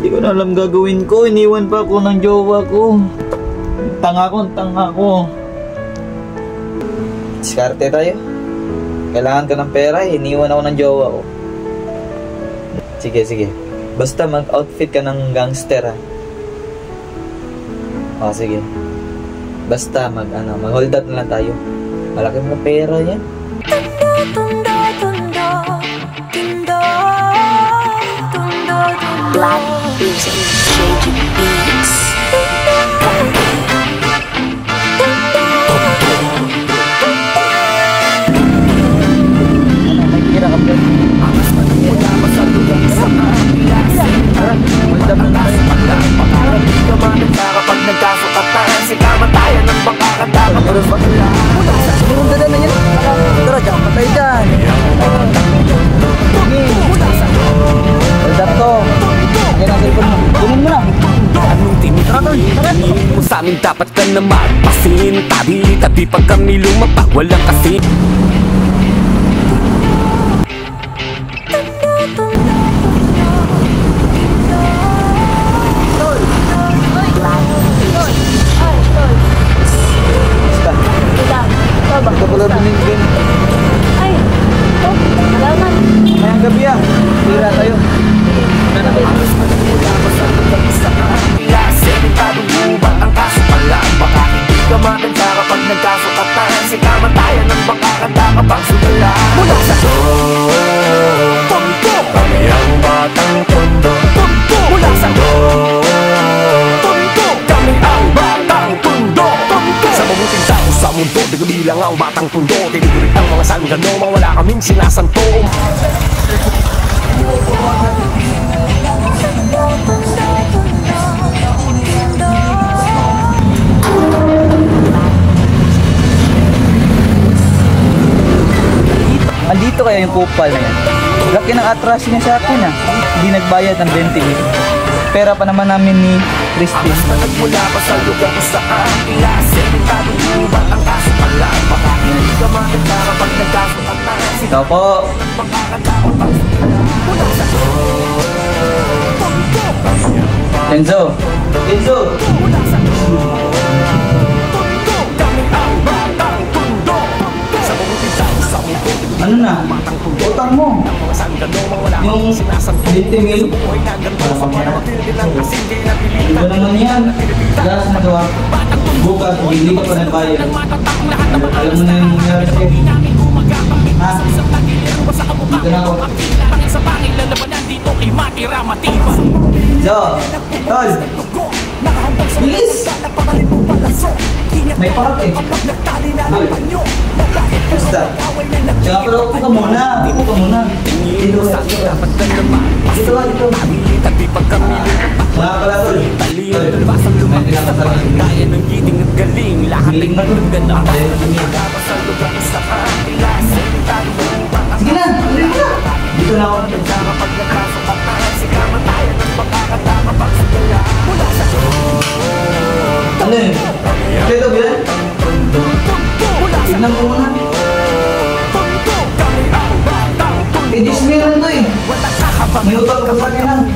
Hindi ko na alam gagawin ko. Iniwan pa ako ng jowa ko. Tanga ko. Diskarte tayo. Kailangan ka ng pera, iniwan ako ng jowa ko. Sige. Basta mag-outfit ka ng gangster, ha. O, sige. Basta mag-hold up na lang tayo. Malaki mo pera yan. Black music, changing beats. Nagkira ka ba? Kapag nagkasukatan, sikamatayan ng pagkakatawa. Sigurong dala na yan. Tara, dyan, patay dyan. Hold up to. Yan ang telepon mo. Kunin mo na. Anong tinitinitin mo sa amin, dapat ka na magpasin. Tabi pag kami lumapag, walang kasi. Ito pala binigyan. Ay, malaman. Ngayong gabi, tira tayo. Padulubat ang kaso pala. Baka hindi ka maganda kapag nagkasukatan. Sikamatayan ng pagkakatakapang sumala. Mula sa Tondo, kami ang batang Tondo. Mula sa Tondo, kami ang batang Tondo. Sa mabuting tao sa mundo, di kabilang ang batang Tondo. Tinigurit ang mga sanggano, mawala kaming sinasanto. Andito kaya yung kupal na yan. Laki ng atras niya sa akin, ha. Hindi nagbayad ng 20 mil. Pera pa naman namin ni Christine. Nagmula pa sa lugar kung saan klase. Padulubat ang kaso pala. Baka hindi ka maganda kapag nagkasukatan. Ikaw po. Enzo. Ano na? Utang mo. Yung 20 mil. Ito naman yan. Gas na gawa. Bukas, hindi ka pa nagbayad. Alam mo na yung nangyari sa'yo. Ha? Dito na ako. So, tol. Bilis! May parak eh. Basta. Kaya pala upo ka muna. Dito ka. Mga pala tol. May tinapasal. Kaya ng giting at galing. Lahat ay maganda na. Sige na. Dito na ako. Ano yun? Ito bilan? Tignan ko muna. Dismil to eh. May utang ka sa akin lang.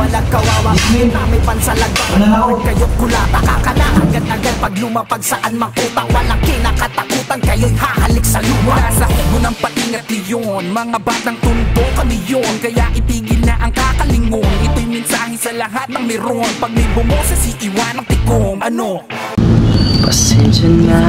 Dismil. Ano na ako? Kayo't kulata kakala agad-agad pag lumapag saan mang utang. Walang kinakatakutan, kayo'y hahalik sa luwa. Nasa hubo ng patingat liyon, mga batang Tondo kami yun. Kaya itigil na ang kakalingon. Ito'y mensahe sa lahat ng meron. Pag may bumoses, iiwan ang tikom. Ano? Pasensya na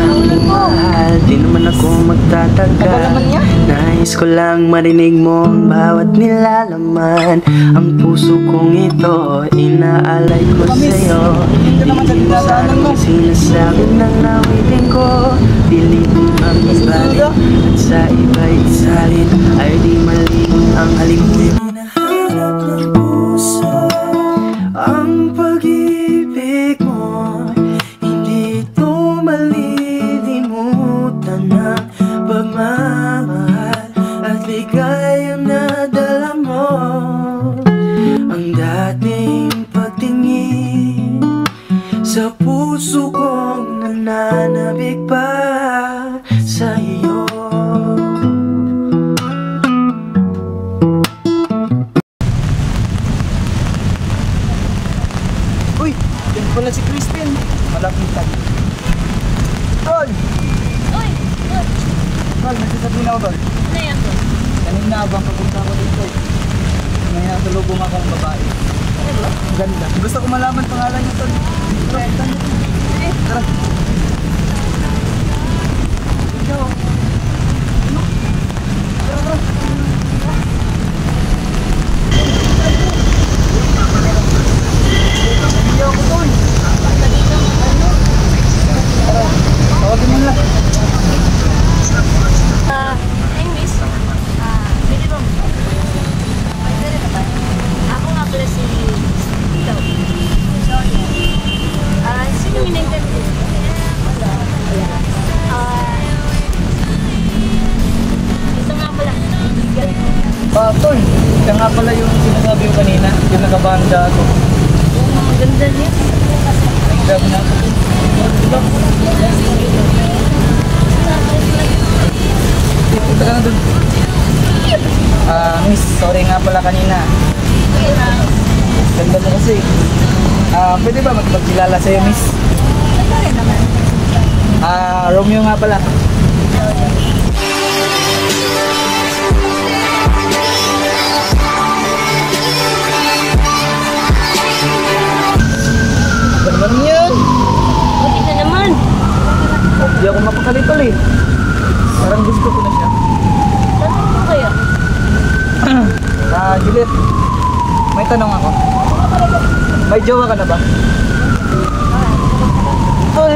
mahal, di naman ako magtatagal. Nais ko lang marinig mo ang bawat nilalaman. Ang puso kong ito, inaalay ko sa'yo. Hindi mo sana sinasabi ng awitin ko. Pilit ang ibalik at sa iba'y salin. Ay di maliit ang halimutin. Hinahanap ng puso ang pag-ibig mo. Malilimutan ng pagmamahal at ligayang nadala mo. Ang dating pagtingin sa puso kong nananabik pa sa iyo. pala si Christine. Malapitan. Tol! Uy! Uy! Tol, nagsasabihin ako, Tol. Ano yan to? Kanina habang papunta ko dito. May natulubong akong babae. Ano ba? Ang ganda. Gusto ko malaman pangalan niya, Tol. Tara, tara. Ikaw. Ano? Tara, tara. Hindi ako, Tol. Tara, tawagin mo lang. Hey miss. Pwede ba? Pwede rin ba? Ako nga pala si Ikaw. Sino in-interview? Ito nga pala. Tol, siya nga pala yung sinasabi ko kanina, yung nakabanda ako. Ang ganda niya. Grabe na ako. Diba? Punta ka na dun. Miss, sorry nga pala kanina. Ganda mo kasi. Pwede ba magpagkilala sa'yo, Miss? Romeo nga pala. Ganda naman yan. Buti na naman. Hindi ako mapakalitol eh. Parang gusto ko na siya. Tanong mo kaya? Juliet, may tanong ako. May jowa ka na ba? Tol,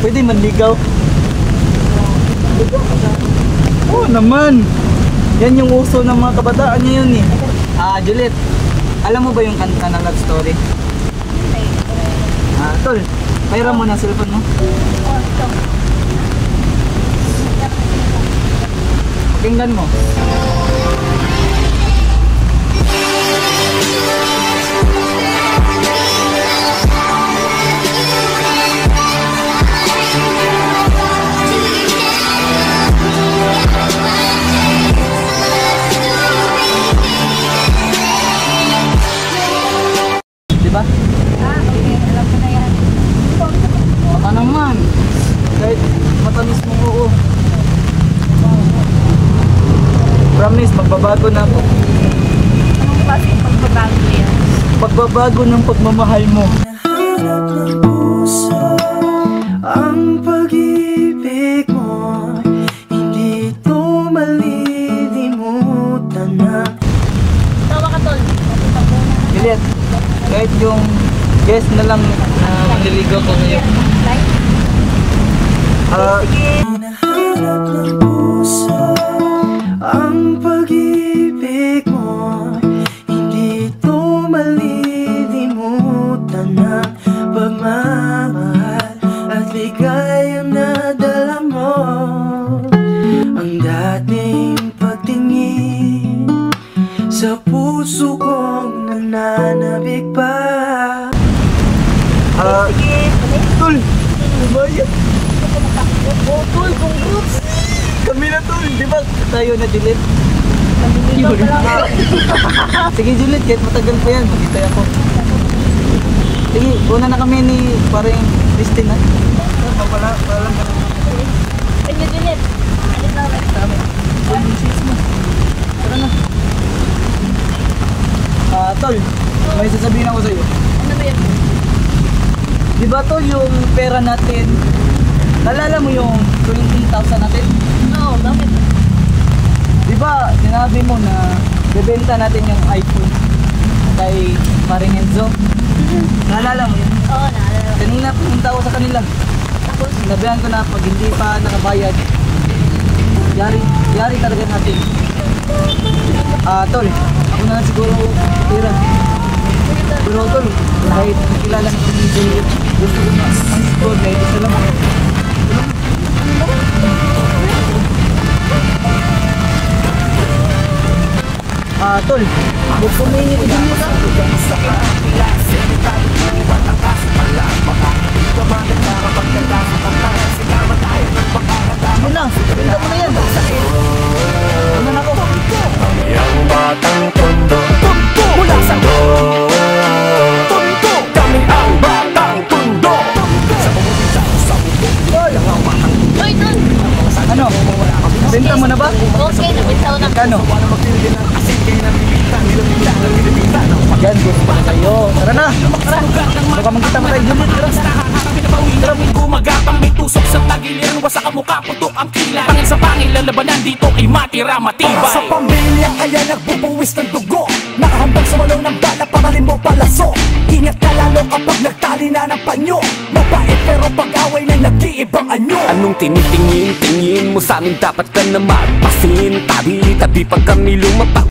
pwede manligaw? Oo naman. Yan yung uso ng mga kabataan ngayon eh. Juliet, alam mo ba yung kanta na love story? Tol, pairam mo na cellphone mo. Pakinggan mo. Diba? Okay. Alam ko na yan. Baka naman. Kahit matamis mo, oo. Promise, magbabago na ako. Anong klaseng pagbabago yan? Pagbabago ng pagmamahal mo. Nahanap ng puso ang pag-ibig mo. Hindi ito malilimutan na. Tawa ka, Tol. Juliet, kahit yung guest na lang na manliligaw ko ngayon. Hinahanap ng puso ang pag-ibig mo. Hindi ito malilimutan na pagmamahal at ligayang nadala mo. Ang dating pagtingin sa puso kong nananabik pa. Tol! Lumayan! Tol, congrats! Kami na, Tol! Di ba tayo na, Juliet? Sige, Juliet, kahit matagal pa yan, magkitay ako. Sige, una na kami ni parang Christine, ha? Wala lang kami. Kanya, Juliet. Alit na ulit. Tara na. Tol, may sasabihin ako sa'yo. Ano ba yan? Di ba, Tol, yung pera natin, nalala mo yung 20,000 natin? Oo, bakit? Di ba, sinabi mo na bebenta natin yung iPhone kay paring Enzo? Naalala mo yun? Oo, naalala ko. Kanina pumunta ako sa kanila. Tapos, Sinabihan ko na pag hindi pa nakabayad, yari talaga natin. Tol, ako na lang siguro tira. Pero Tol, kahit nakilala na kami ni Juliet, gusto ko na ang score kahit isa lang. Tol, huwag kumainit ko din nila. Sige na, pinta mo na yan. Ano na ako? Yang batang tondo Benta mo na ba? Okay, nabenta ko na. Kano? Yan, gusto pa sa'yo. Tara na! Baka magkita mo tayo, Juliet. Tara! Gumagapang may tusok sa tagiliran, wasak ang mukha, putok ang kilay. Pangil sa pangil, lalabanan dito ay matira matibay. Sa pamilya kaya nagbubuwis ng dugo, nakahambang sa malaw ng bala, pangalim mo palaso. Ingat ka lalo kapag nagtali na ng panyo. Mabait pero pag-away na nag-iibang anyo. Anong tinitingin-tingin mo sa amin, dapat ka na magpasin. Tabi-tabi pag kami lumapak.